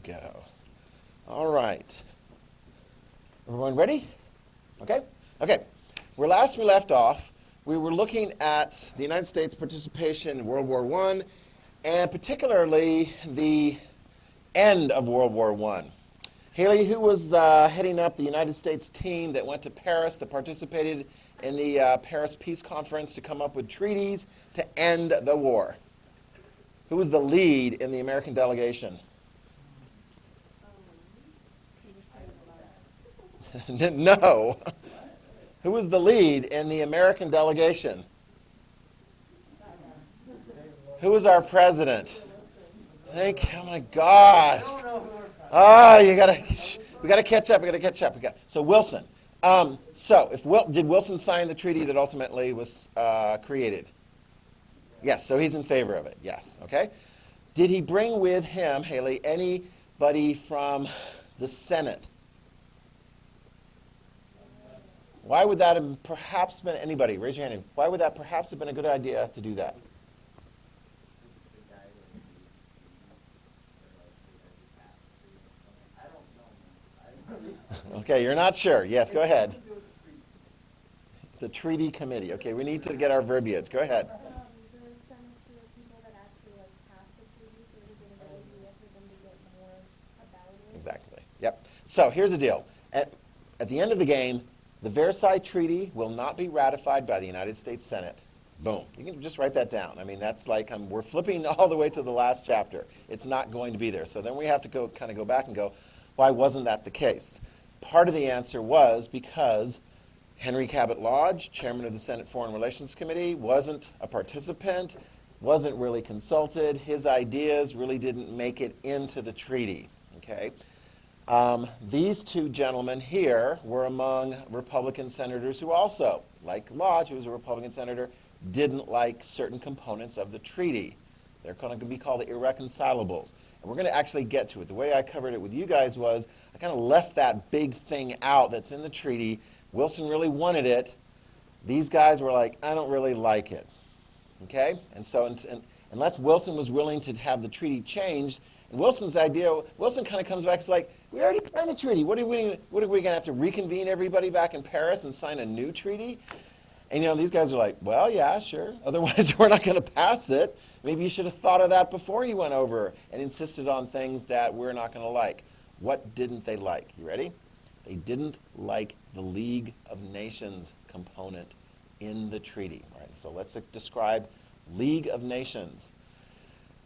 go. All right. Everyone ready? Okay? Okay. Where last we left off, we were looking at the United States participation in World War I, and particularly the end of World War I. Haley, who was heading up the United States team that went to Paris, that participated in the Paris Peace Conference to come up with treaties to end the war? Who was the lead in the American delegation? No. Who was the lead in the American delegation? Who was our president? Oh my God. Oh, we gotta catch up. So Wilson. Did Wilson sign the treaty that ultimately was created? Yes, so he's in favor of it. Yes, okay. Did he bring with him, Haley, anybody from the Senate? Why would that have perhaps been, anybody, raise your hand. Why would that perhaps have been a good idea to do that? Okay, you're not sure. Yes, go ahead. The treaty committee. Okay, we need to get our verbiage. Go ahead. Exactly. Yep. So here's the deal. At the end of the game, the Versailles Treaty will not be ratified by the United States Senate. Boom. You can just write that down. I mean, that's like we're flipping all the way to the last chapter. It's not going to be there. So then we have to go back and go, why wasn't that the case? Part of the answer was because Henry Cabot Lodge, chairman of the Senate Foreign Relations Committee, wasn't a participant, wasn't really consulted. His ideas really didn't make it into the treaty. Okay. These two gentlemen here were among Republican senators who also, like Lodge, who was a Republican senator, didn't like certain components of the treaty. They're going to be called the irreconcilables. And we're going to actually get to it. The way I covered it with you guys was I kind of left that big thing out that's in the treaty. Wilson really wanted it. These guys were like, I don't really like it. Okay? And so unless Wilson was willing to have the treaty changed, and Wilson's idea, Wilson kind of comes back, it's like, we already signed the treaty. What are we going to have to reconvene everybody back in Paris and sign a new treaty? And these guys are like, well, yeah, sure. Otherwise, we're not going to pass it. Maybe you should have thought of that before you went over and insisted on things that we're not going to like. What didn't they like? You ready? They didn't like the League of Nations component in the treaty. All right, so let's describe League of Nations.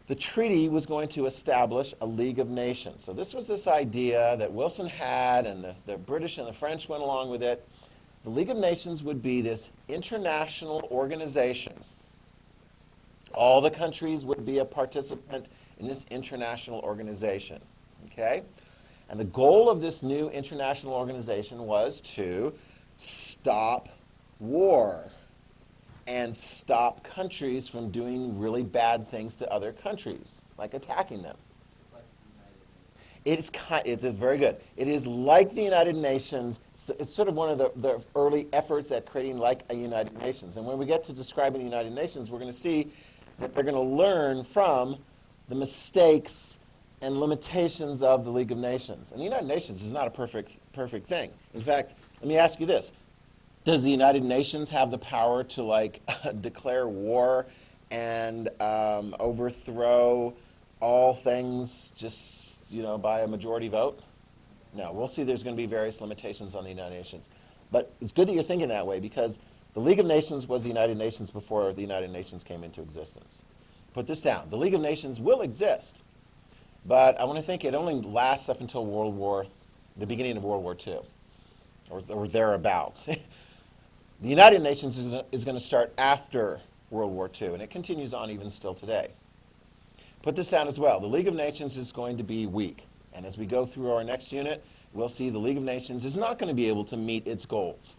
The treaty was going to establish a League of Nations. So this was this idea that Wilson had, and the British and the French went along with it. The League of Nations would be this international organization. All the countries would be a participant in this international organization. Okay? And the goal of this new international organization was to stop war and stop countries from doing really bad things to other countries, like attacking them. It's very good. It is like the United Nations. It's sort of one of the early efforts at creating like a United Nations. And when we get to describing the United Nations, we're going to see that they're going to learn from the mistakes and limitations of the League of Nations. And the United Nations is not a perfect thing. In fact, let me ask you this. Does the United Nations have the power to declare war and overthrow all things just by a majority vote? No, we'll see there's going to be various limitations on the United Nations. But it's good that you're thinking that way because the League of Nations was the United Nations before the United Nations came into existence. Put this down. The League of Nations will exist, but I want to think it only lasts up until the beginning of World War II, or thereabouts. The United Nations is going to start after World War II, and it continues on even still today. Put this down as well. The League of Nations is going to be weak. And as we go through our next unit, we'll see the League of Nations is not going to be able to meet its goals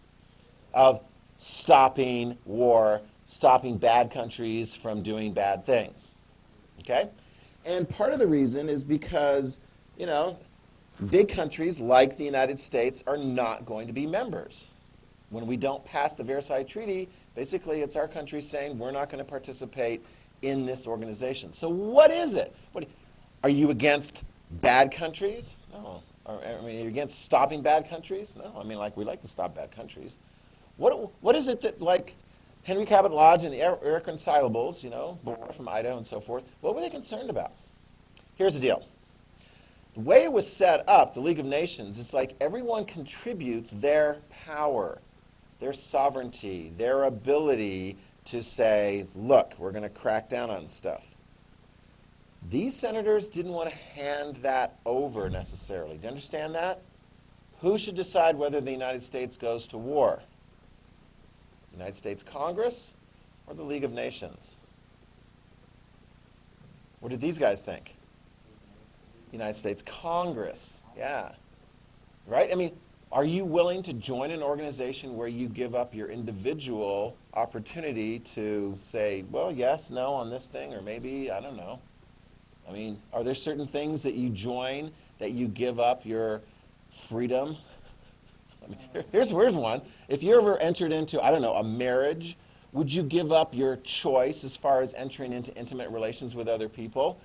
of stopping war, stopping bad countries from doing bad things. Okay? And part of the reason is because, big countries like the United States are not going to be members. When we don't pass the Versailles Treaty, basically it's our country saying we're not going to participate in this organization. So what is it? Are you against Bad countries? No. I mean, you're against stopping bad countries? No. I mean, like, we like to stop bad countries. What is it that, like, Henry Cabot Lodge and the Irreconcilables, from Idaho and so forth, what were they concerned about? Here's the deal. The way it was set up, the League of Nations, it's like everyone contributes their power, their sovereignty, their ability to say, look, we're going to crack down on stuff. These senators didn't want to hand that over necessarily. Do you understand that? Who should decide whether the United States goes to war? United States Congress or the League of Nations? What did these guys think? United States Congress, yeah. Right? I mean, are you willing to join an organization where you give up your individual opportunity to say, well, yes, no on this thing, or maybe, I don't know. I mean, are there certain things that you join that you give up your freedom? I mean, here's one. If you ever entered into, I don't know, a marriage, would you give up your choice as far as entering into intimate relations with other people?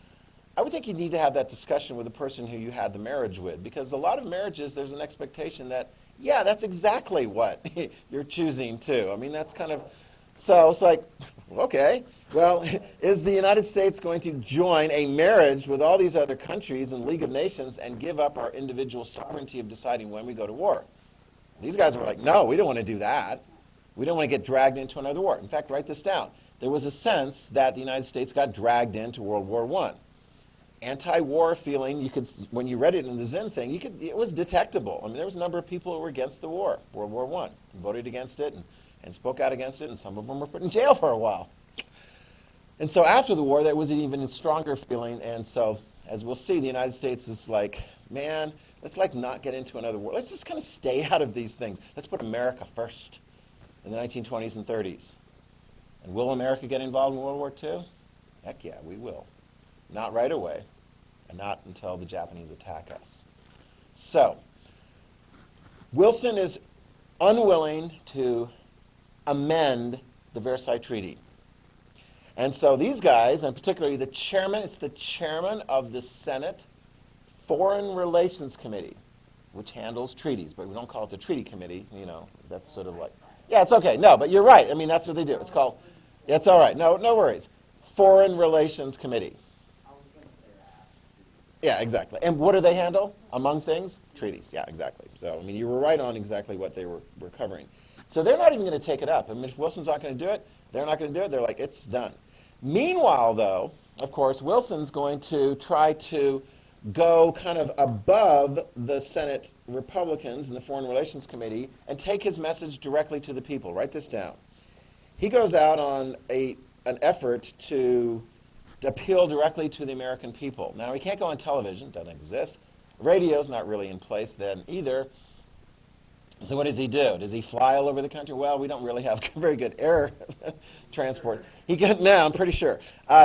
I would think you need to have that discussion with the person who you had the marriage with, because a lot of marriages, there's an expectation that, yeah, that's exactly what you're choosing to. I mean, that's kind of, so it's like, okay, well, is the United States going to join a marriage with all these other countries and League of Nations and give up our individual sovereignty of deciding when we go to war? These guys were like, no, we don't want to do that. We don't want to get dragged into another war. In fact, write this down. There was a sense that the United States got dragged into World War I. Anti-war feeling, you could, when you read it in the Zinn thing, it was detectable. I mean, there was a number of people who were against the war, World War I, voted against it and spoke out against it, and some of them were put in jail for a while. And so after the war, there was an even stronger feeling, and so, as we'll see, the United States is like, man, let's like not get into another war. Let's just kind of stay out of these things. Let's put America first in the 1920s and 30s. And will America get involved in World War II? Heck yeah, we will. Not right away, and not until the Japanese attack us. So, Wilson is unwilling to amend the Versailles Treaty. And so these guys, and particularly the chairman, it's the chairman of the Senate Foreign Relations Committee, which handles treaties, but we don't call it the Treaty Committee, that's sort of like, yeah, it's okay. No, but you're right. I mean, that's what they do. It's called, yeah, it's all right. No worries. Foreign Relations Committee. Yeah, exactly. And what do they handle, among things? Treaties. Yeah, exactly. So, I mean, you were right on exactly what they were covering. So they're not even going to take it up. I mean, if Wilson's not going to do it, they're not going to do it. They're like, it's done. Meanwhile, though, of course, Wilson's going to try to go kind of above the Senate Republicans and the Foreign Relations Committee and take his message directly to the people. Write this down. He goes out on an effort to appeal directly to the American people. Now, he can't go on television, doesn't exist. Radio's not really in place then either. So what does he do? Does he fly all over the country? Well, we don't really have very good air transport. No, I'm pretty sure.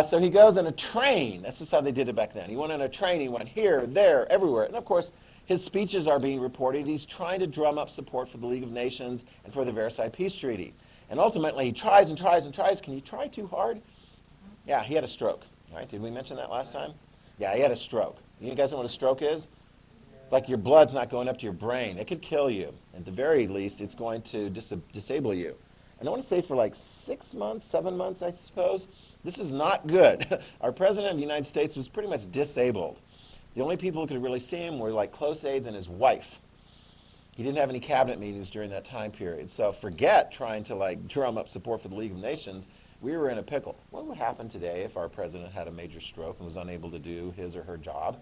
So he goes on a train. That's just how they did it back then. He went on a train. He went here, there, everywhere. And of course, his speeches are being reported. He's trying to drum up support for the League of Nations and for the Versailles Peace Treaty. And ultimately, he tries and tries and tries. Can you try too hard? Yeah, he had a stroke. Right? Did we mention that last time? Yeah, he had a stroke. You guys know what a stroke is? It's like your blood's not going up to your brain. It could kill you. At the very least, it's going to disable you. And I want to say for like 6 months, 7 months, I suppose, this is not good. Our president of the United States was pretty much disabled. The only people who could really see him were like close aides and his wife. He didn't have any cabinet meetings during that time period. So forget trying to like drum up support for the League of Nations. We were in a pickle. What would happen today if our president had a major stroke and was unable to do his or her job?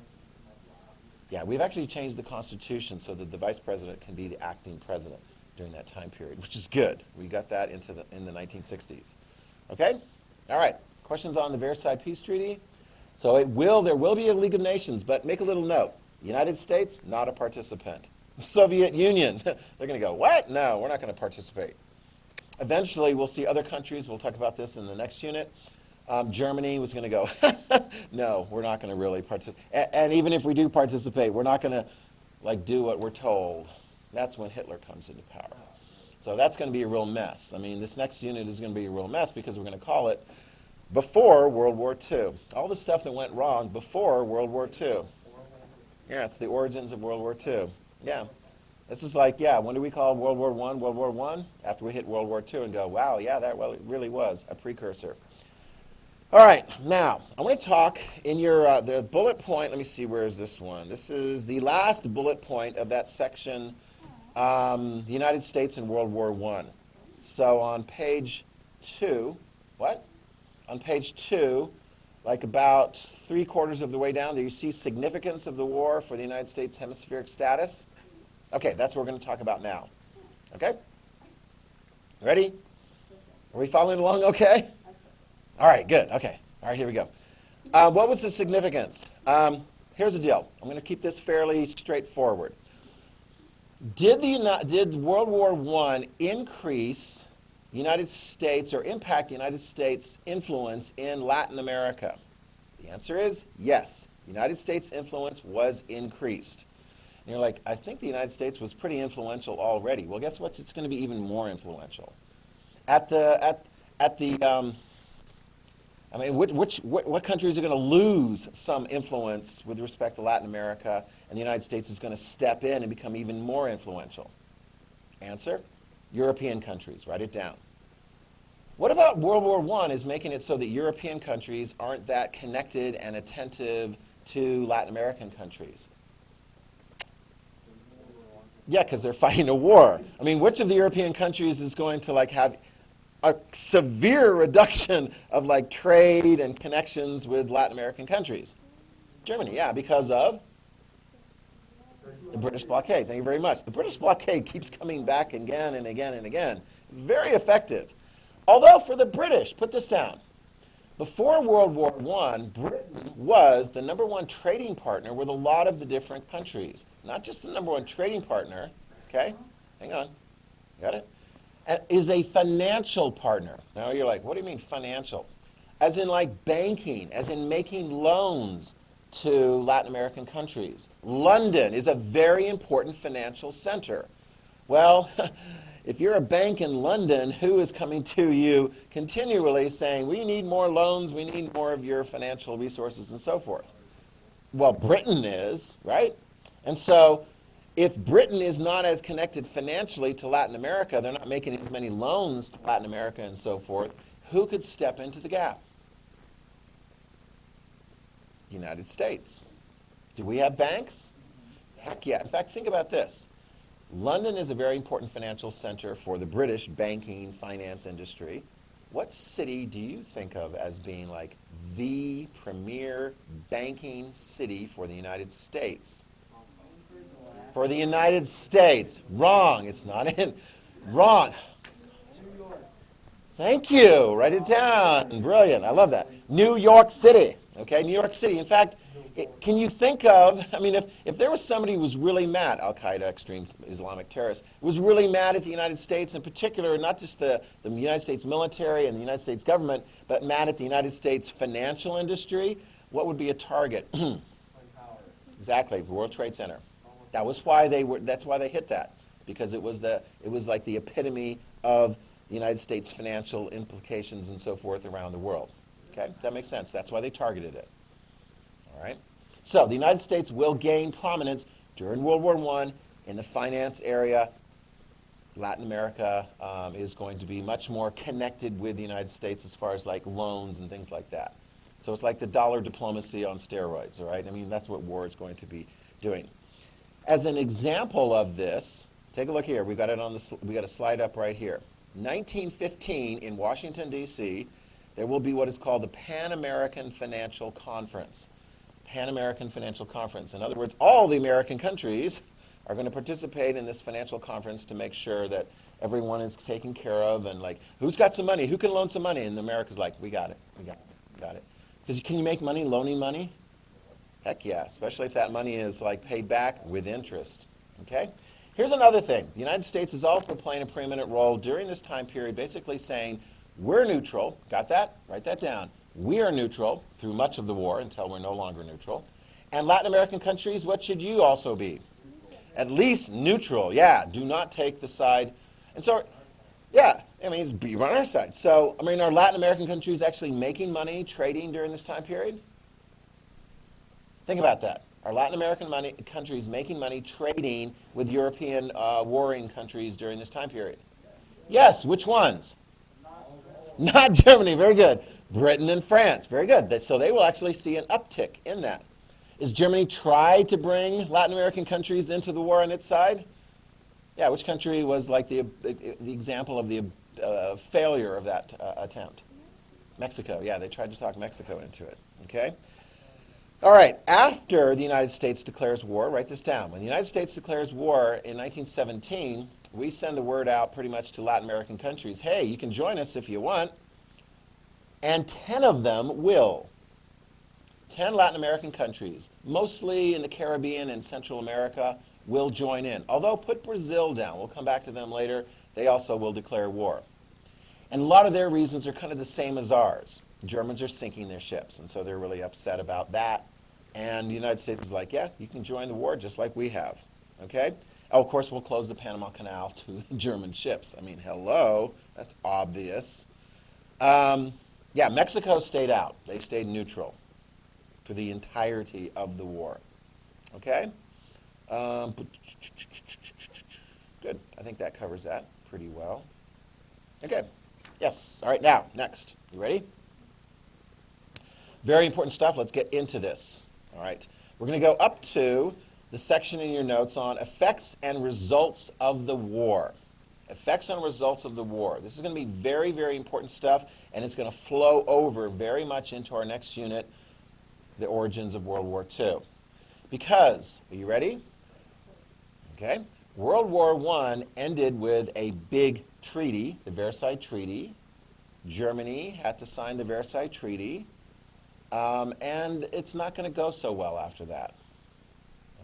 Yeah, we've actually changed the Constitution so that the vice president can be the acting president during that time period, which is good. We got that in the 1960s. Okay? All right. Questions on the Versailles Peace Treaty? So there will be a League of Nations, but make a little note. United States, not a participant. Soviet Union, they're going to go, what? No, we're not going to participate. Eventually, we'll see other countries. We'll talk about this in the next unit. Germany was going to go, no, we're not going to really participate. And even if we do participate, we're not going to like do what we're told. That's when Hitler comes into power. So that's going to be a real mess. I mean, this next unit is going to be a real mess because we're going to call it Before World War II. All the stuff that went wrong before World War II. Yeah, it's the origins of World War II. Yeah. This is like, yeah, when do we call World War I World War I? After we hit World War II and go, wow, yeah, that really was a precursor. All right, now, I want to talk in your the bullet point. Let me see, where is this one? This is the last bullet point of that section, the United States in World War I. So on page 2, what? On page 2, like about 3/4 of the way down, there you see significance of the war for the United States hemispheric status. Okay, that's what we're going to talk about now. Okay? Ready? Are we following along okay? All right, good. Okay. All right, here we go. What was the significance? Here's the deal. I'm going to keep this fairly straightforward. Did World War I increase United States or impact the United States' influence in Latin America? The answer is yes. The United States' influence was increased. And you're like, I think the United States was pretty influential already. Well, guess what? It's going to be even more influential. What countries are going to lose some influence with respect to Latin America, and the United States is going to step in and become even more influential? Answer, European countries. Write it down. What about World War I is making it so that European countries aren't that connected and attentive to Latin American countries? Yeah, because they're fighting a war. I mean, which of the European countries is going to have a severe reduction of trade and connections with Latin American countries? Germany, yeah, because of the British Blockade. Thank you very much. The British Blockade keeps coming back again and again and again. It's very effective. Although for the British, put this down, before World War I, Britain was the #1 trading partner with a lot of the different countries. Not just the #1 trading partner, okay? Hang on. Got it? Is a financial partner. Now you're like, what do you mean financial? As in banking, as in making loans to Latin American countries. London is a very important financial center. Well, if you're a bank in London, who is coming to you continually saying, we need more loans, we need more of your financial resources and so forth? Well, Britain is, right? And so if Britain is not as connected financially to Latin America, they're not making as many loans to Latin America and so forth, who could step into the gap? The United States. Do we have banks? Heck yeah. In fact, think about this. London is a very important financial center for the British banking finance industry. What city do you think of as being the premier banking city for the United States? For the United States. Wrong. It's not in. Wrong. Thank you. Write it down. Brilliant. I love that. New York City. Okay, New York City. In fact, can you think of, if there was somebody who was really mad, Al-Qaeda, extreme Islamic terrorists, was really mad at the United States in particular, not just the United States military and the United States government, but mad at the United States financial industry, what would be a target? Exactly, the World Trade Center. That's why they hit that, because it was like the epitome of the United States financial implications and so forth around the world. Okay, that makes sense. That's why they targeted it. All right. So the United States will gain prominence during World War I in the finance area. Latin America is going to be much more connected with the United States as far as loans and things like that. So it's like the dollar diplomacy on steroids, all right? That's what war is going to be doing. As an example of this, take a look here. We got a slide up right here. 1915 in Washington, D.C., there will be what is called the Pan American Financial Conference. Pan American Financial Conference. In other words, all the American countries are going to participate in this financial conference to make sure that everyone is taken care of and who's got some money? Who can loan some money? And America's like, we got it. We got it. Because can you make money loaning money? Heck yeah, especially if that money is paid back with interest. Okay? Here's another thing. The United States is also playing a preeminent role during this time period, basically saying, we're neutral. Got that? Write that down. We are neutral through much of the war until we're no longer neutral. And Latin American countries, what should you also be? At least neutral. Yeah, do not take the side. And so, yeah, be on our side. So, are Latin American countries actually making money trading during this time period? Think about that. Are Latin American countries making money trading with European warring countries during this time period? Yes. Which ones? Not Germany. Very good. Britain and France. Very good. So they will actually see an uptick in that. Is Germany tried to bring Latin American countries into the war on its side? Yeah. Which country was like the example of the failure of that attempt? Mexico. Yeah, they tried to talk Mexico into it. Okay. All right, after the United States declares war, write this down. When the United States declares war in 1917, we send the word out pretty much to Latin American countries, hey, you can join us if you want. And 10 of them will. 10 Latin American countries, mostly in the Caribbean and Central America, will join in. Although put Brazil down, we'll come back to them later, they also will declare war. And a lot of their reasons are kind of the same as ours. Germans are sinking their ships, and so they're really upset about that. And the United States is like, yeah, you can join the war just like we have. Okay? Oh, of course, we'll close the Panama Canal to German ships. I mean, hello, that's obvious. Yeah, Mexico stayed out. They stayed neutral for the entirety of the war. Okay? Good. I think that covers that pretty well. Okay. Yes. All right, now, next. You ready? Very important stuff. Let's get into this. All right. We're going to go up to the section in your notes on effects and results of the war. Effects and results of the war. This is going to be very, very important stuff, and it's going to flow over very much into our next unit, the origins of World War II. Because, are you ready? Okay. World War I ended with a big treaty, the Versailles Treaty. Germany had to sign the Versailles Treaty. And it's not going to go so well after that.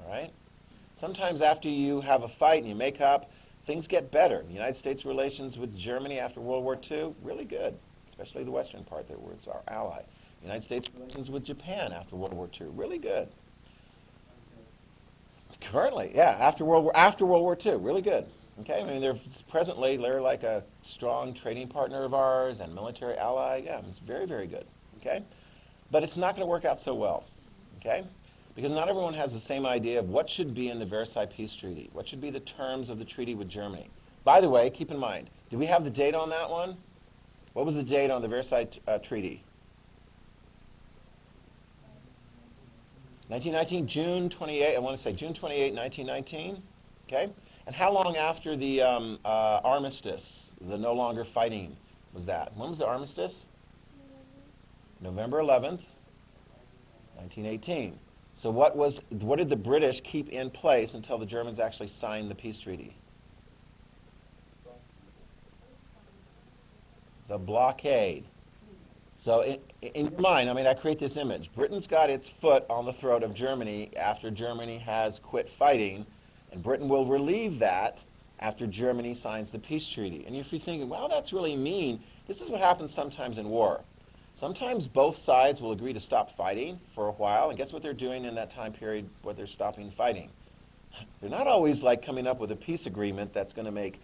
All right? Sometimes after you have a fight and you make up, things get better. The United States relations with Germany after World War II, really good, especially the western part that was our ally. United States relations with Japan after World War II, really good. Currently, yeah, after World War II, really good. Okay, I mean, they're like a strong trading partner of ours and military ally. Yeah, it's very, very good. Okay? But it's not going to work out so well, okay? Because not everyone has the same idea of what should be in the Versailles Peace Treaty. What should be the terms of the treaty with Germany? By the way, keep in mind, do we have the date on that one? What was the date on the Versailles Treaty? 1919, June 28, I want to say June 28, 1919, okay? And how long after the armistice, the no longer fighting, was that? When was the armistice? November 11th, 1918. So what did the British keep in place until the Germans actually signed the peace treaty? The blockade. So in your mind, I mean, I create this image. Britain's got its foot on the throat of Germany after Germany has quit fighting, and Britain will relieve that after Germany signs the peace treaty. And if you're thinking, well, that's really mean, this is what happens sometimes in war. Sometimes both sides will agree to stop fighting for a while, and guess what they're doing in that time period where they're stopping fighting? They're not always like coming up with a peace agreement that's going to make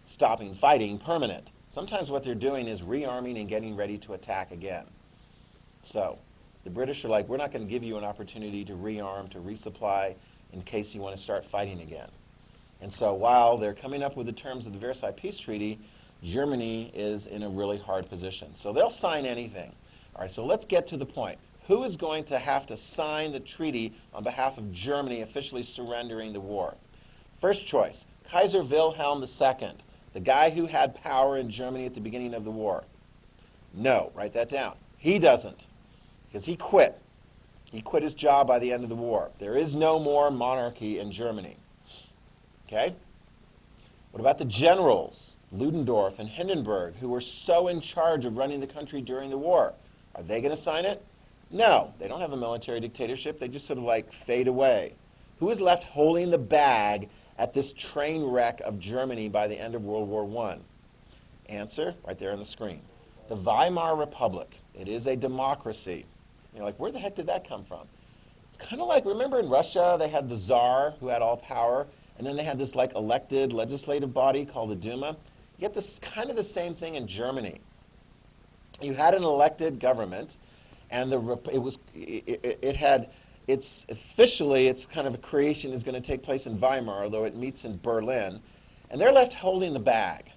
stopping fighting permanent. Sometimes what they're doing is rearming and getting ready to attack again. So the British are like, we're not going to give you an opportunity to rearm, to resupply in case you want to start fighting again. And so while they're coming up with the terms of the Versailles Peace Treaty, Germany is in a really hard position. So they'll sign anything. All right, so let's get to the point. Who is going to have to sign the treaty on behalf of Germany officially surrendering the war? First choice, Kaiser Wilhelm II, the guy who had power in Germany at the beginning of the war. No, write that down. He doesn't, because he quit. He quit his job by the end of the war. There is no more monarchy in Germany. Okay? What about the generals, Ludendorff and Hindenburg, who were so in charge of running the country during the war? Are they going to sign it? No, they don't have a military dictatorship. They just sort of like fade away. Who is left holding the bag at this train wreck of Germany by the end of World War I? Answer, right there on the screen. The Weimar Republic. It is a democracy. You're like, where the heck did that come from? It's kind of like, remember in Russia, they had the Tsar who had all power, and then they had this like elected legislative body called the Duma. You get this kind of the same thing in Germany. You had an elected government, and it It's officially, its kind of a creation is going to take place in Weimar, although it meets in Berlin. And they're left holding the bag.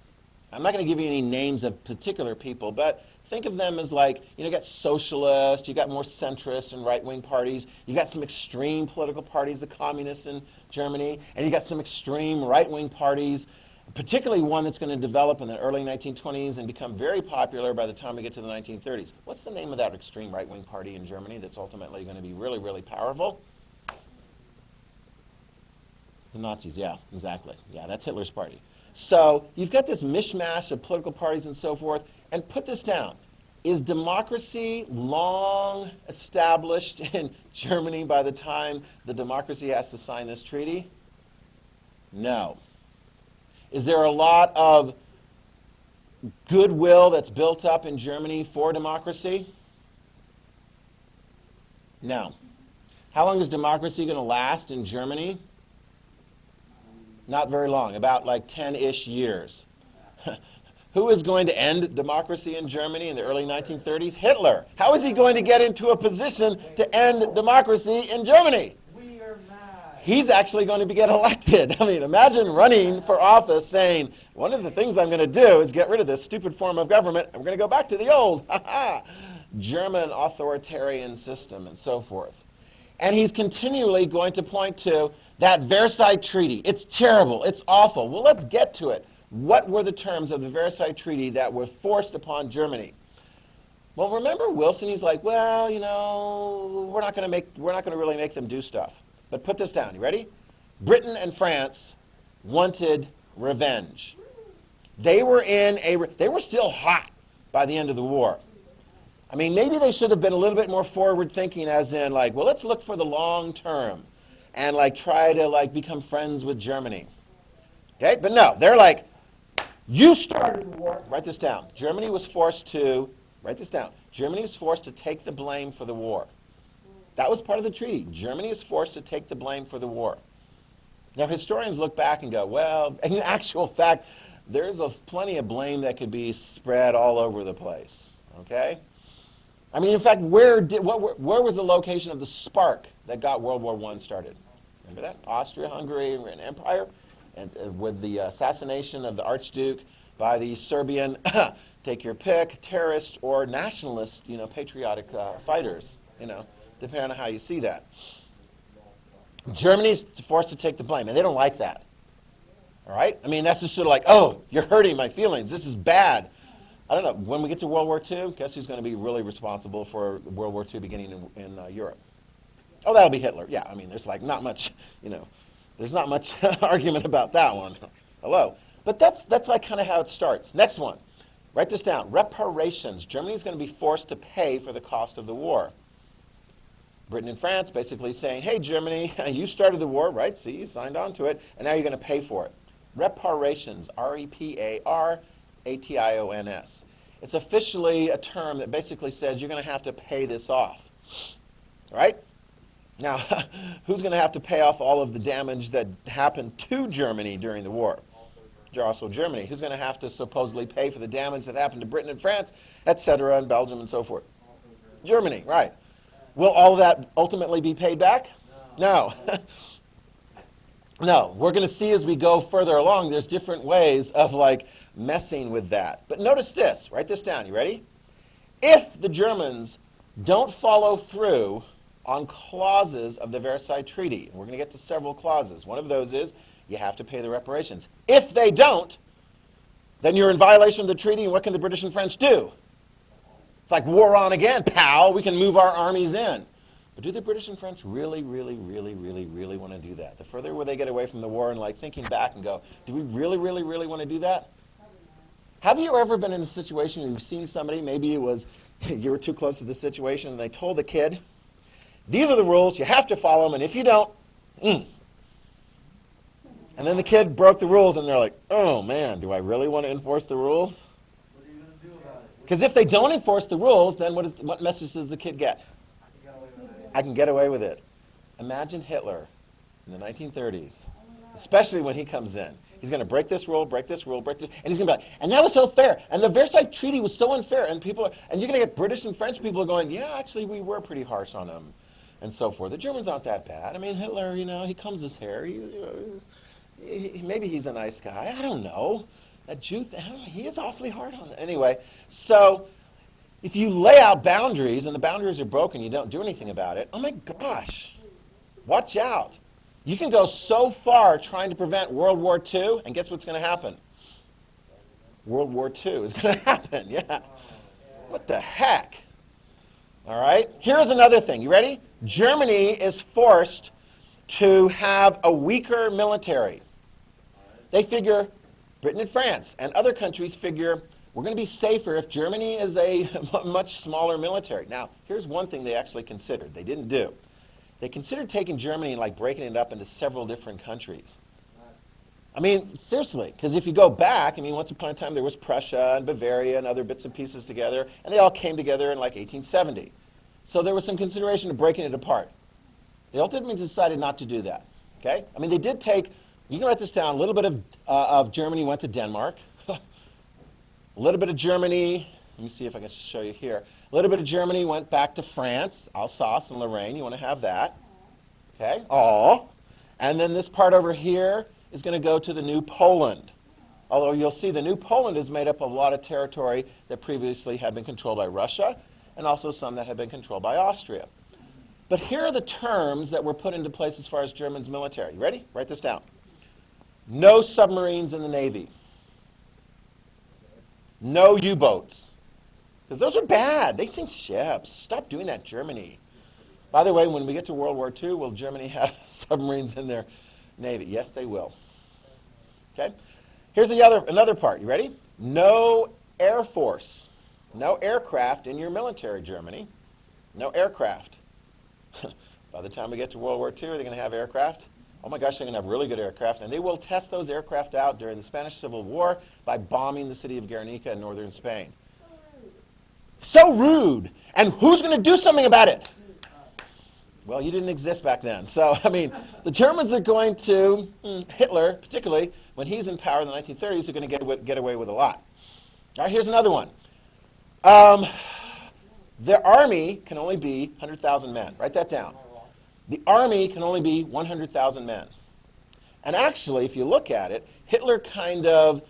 I'm not going to give you any names of particular people, but think of them as like, you got socialist, you got more centrist and right-wing parties, you've got some extreme political parties, the communists in Germany, and you got some extreme right-wing parties, particularly one that's going to develop in the early 1920s and become very popular by the time we get to the 1930s. What's the name of that extreme right-wing party in Germany that's ultimately going to be really, really powerful? The Nazis, yeah, exactly. Yeah, that's Hitler's party. So you've got this mishmash of political parties and so forth, and put this down. Is democracy long established in Germany by the time the democracy has to sign this treaty? No. Is there a lot of goodwill that's built up in Germany for democracy? No. How long is democracy going to last in Germany? Not very long, about like 10-ish years. Who is going to end democracy in Germany in the early 1930s? Hitler. How is he going to get into a position to end democracy in Germany? We are mad. He's actually going to get elected. I mean, imagine running for office saying, one of the things I'm going to do is get rid of this stupid form of government, and we're going to go back to the old German authoritarian system and so forth. And he's continually going to point to that Versailles Treaty. It's terrible. It's awful. Well, let's get to it. What were the terms of the Versailles Treaty that were forced upon Germany? Well, remember Wilson? He's like, well, we're not going to really make them do stuff. But put this down. You ready? Britain and France wanted revenge. They were still hot by the end of the war. I mean, maybe they should have been a little bit more forward thinking, as in like, well, let's look for the long term and like try to like become friends with Germany. Okay? But no, they're like, you started the war. Write this down. Germany was forced to take the blame for the war. That was part of the treaty. Germany is forced to take the blame for the war. Now, historians look back and go, well, in actual fact, there's plenty of blame that could be spread all over the place. Okay? I mean, in fact, where was the location of the spark that got World War I started? Remember that? Austria-Hungarian Empire, and with the assassination of the Archduke by the Serbian, take your pick, terrorist or nationalist, patriotic fighters, depending on how you see that. Germany's forced to take the blame, and they don't like that. All right? I mean, that's just sort of like, oh, you're hurting my feelings. This is bad. I don't know. When we get to World War II, guess who's going to be really responsible for World War II beginning in Europe? Oh, that'll be Hitler. Yeah, I mean, there's like not much, there's not much argument about that one. Hello. But that's like kind of how it starts. Next one. Write this down. Reparations. Germany's going to be forced to pay for the cost of the war. Britain and France basically saying, hey, Germany, you started the war, right? See, you signed on to it, and now you're going to pay for it. Reparations. R-E-P-A-R-A-T-I-O-N-S. It's officially a term that basically says you're going to have to pay this off. Right? Now, who's going to have to pay off all of the damage that happened to Germany during the war? Also Germany. Who's going to have to supposedly pay for the damage that happened to Britain and France, etc., and Belgium and so forth? Germany, right. Will all of that ultimately be paid back? No. No. We're going to see as we go further along, there's different ways of like messing with that. But notice this. Write this down. You ready? If the Germans don't follow through on clauses of the Versailles Treaty, we're going to get to several clauses. One of those is you have to pay the reparations. If they don't, then you're in violation of the treaty, and what can the British and French do? It's like war on again, pal. We can move our armies in. But do the British and French really, really, really, really, really want to do that? The further where they get away from the war and like thinking back and go, do we really, really, really want to do that? Have you ever been in a situation where you've seen somebody, maybe it was you were too close to the situation, and they told the kid, these are the rules, you have to follow them, and if you don't, And then the kid broke the rules, and they're like, oh man, do I really want to enforce the rules? What are you going to do about it? Because if they don't enforce the rules, then what message does the kid get? I can get away with it. Imagine Hitler in the 1930s, especially when he comes in. He's going to break this rule, break this rule, break this, and he's going to be like, and that was so fair. And the Versailles Treaty was so unfair. And you're going to get British and French people going, yeah, actually, we were pretty harsh on them. and so forth. The Germans aren't that bad. I mean, Hitler, he combs his hair. Maybe he's a nice guy. I don't know. That Jew thing, he is awfully hard on them. Anyway, so if you lay out boundaries and the boundaries are broken, you don't do anything about it, oh my gosh, watch out. You can go so far trying to prevent World War II, and guess what's going to happen? World War II is going to happen, yeah. What the heck? All right, here's another thing. You ready? Germany is forced to have a weaker military. They figure, Britain and France and other countries figure, we're going to be safer if Germany is a much smaller military. Now, here's one thing they actually considered. They didn't do. They considered taking Germany and breaking it up into several different countries. I mean, seriously, because if you go back, once upon a time there was Prussia and Bavaria and other bits and pieces together, and they all came together in 1870. So there was some consideration of breaking it apart. They ultimately decided not to do that. Okay? They did take, you can write this down, a little bit of Germany went to Denmark. A little bit of Germany, let me see if I can show you here. A little bit of Germany went back to France, Alsace and Lorraine. You want to have that. Okay? Oh. And then this part over here is going to go to the new Poland. Although you'll see the new Poland is made up of a lot of territory that previously had been controlled by Russia and also some that had been controlled by Austria. But here are the terms that were put into place as far as Germany's military. You ready? Write this down. No submarines in the Navy. No U-boats. Because those are bad. They sink ships. Stop doing that, Germany. By the way, when we get to World War II, will Germany have submarines in their Navy? Yes, they will. Okay? Here's another part. You ready? No Air Force. No aircraft in your military, Germany. No aircraft. By the time we get to World War II, are they going to have aircraft? Oh my gosh, they're going to have really good aircraft. And they will test those aircraft out during the Spanish Civil War by bombing the city of Guernica in northern Spain. So rude. And who's going to do something about it? Well, you didn't exist back then. So, the Germans are going to, Hitler particularly, when he's in power in the 1930s, are going to get away with a lot. All right, here's another one. Their army can only be 100,000 men. Write that down. The army can only be 100,000 men. And actually, if you look at it, Hitler kind of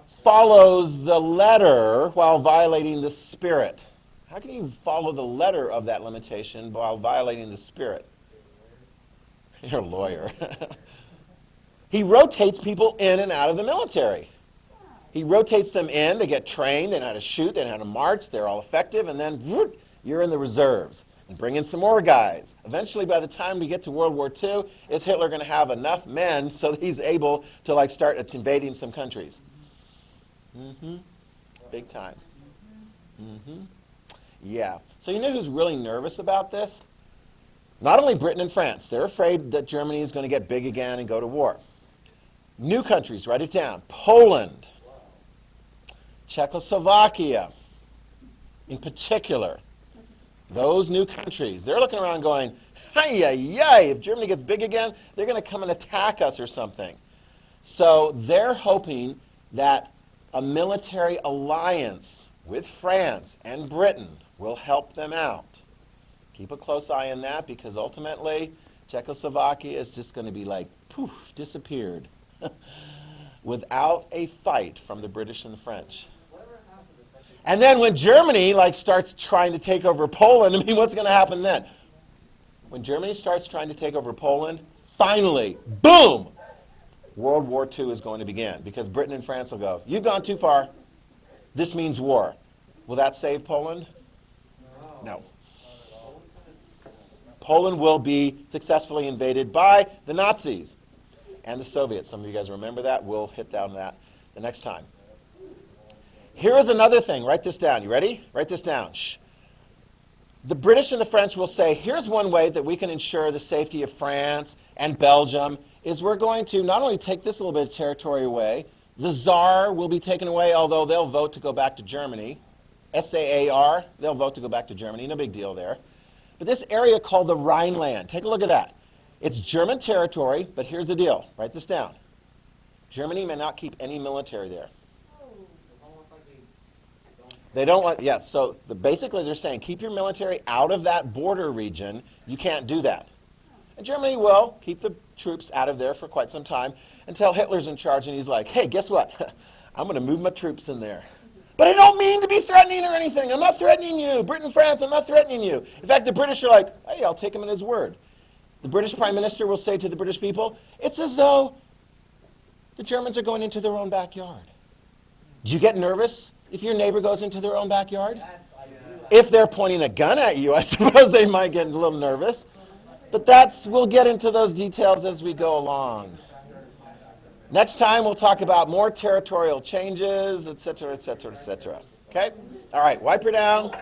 follows the letter while violating the spirit. How can you follow the letter of that limitation while violating the spirit? You're a lawyer. He rotates people in and out of the military. He rotates them in, they get trained, they know how to shoot, they know how to march, they're all effective, and then whoop, you're in the reserves. And bring in some more guys. Eventually, by the time we get to World War II, is Hitler going to have enough men so that he's able to start invading some countries? Big time. Yeah. So you know who's really nervous about this? Not only Britain and France. They're afraid that Germany is going to get big again and go to war. New countries, write it down. Poland. Czechoslovakia. In particular. Those new countries. They're looking around going, hi-yi-yi, if Germany gets big again, they're going to come and attack us or something. So they're hoping that a military alliance with France and Britain will help them out. Keep a close eye on that because ultimately Czechoslovakia is just going to be poof, disappeared without a fight from the British and the French. And then when Germany starts trying to take over Poland, what's going to happen then? When Germany starts trying to take over Poland, finally, boom, World War II is going to begin because Britain and France will go, you've gone too far. This means war. Will that save Poland? No. Poland will be successfully invaded by the Nazis and the Soviets. Some of you guys remember that. We'll hit down that the next time. Here is another thing. Write this down. You ready? Write this down. Shh. The British and the French will say, here's one way that we can ensure the safety of France and Belgium is we're going to not only take this little bit of territory away, the Tsar will be taken away, although they'll vote to go back to Germany. SAAR, they'll vote to go back to Germany. No big deal there. But this area called the Rhineland, take a look at that. It's German territory, but here's the deal. Write this down. Germany may not keep any military there. They don't want, yeah, so basically they're saying keep your military out of that border region. You can't do that. And Germany will keep the troops out of there for quite some time until Hitler's in charge and he's like, hey, guess what? I'm going to move my troops in there. But I don't mean to be threatening or anything. I'm not threatening you. Britain, France, I'm not threatening you. In fact, the British are like, hey, I'll take him at his word. The British Prime Minister will say to the British people, it's as though the Germans are going into their own backyard. Do you get nervous if your neighbor goes into their own backyard? If they're pointing a gun at you, I suppose they might get a little nervous. But we'll get into those details as we go along. Next time, we'll talk about more territorial changes, et cetera, et cetera, et cetera. Okay? All right, wipe her down.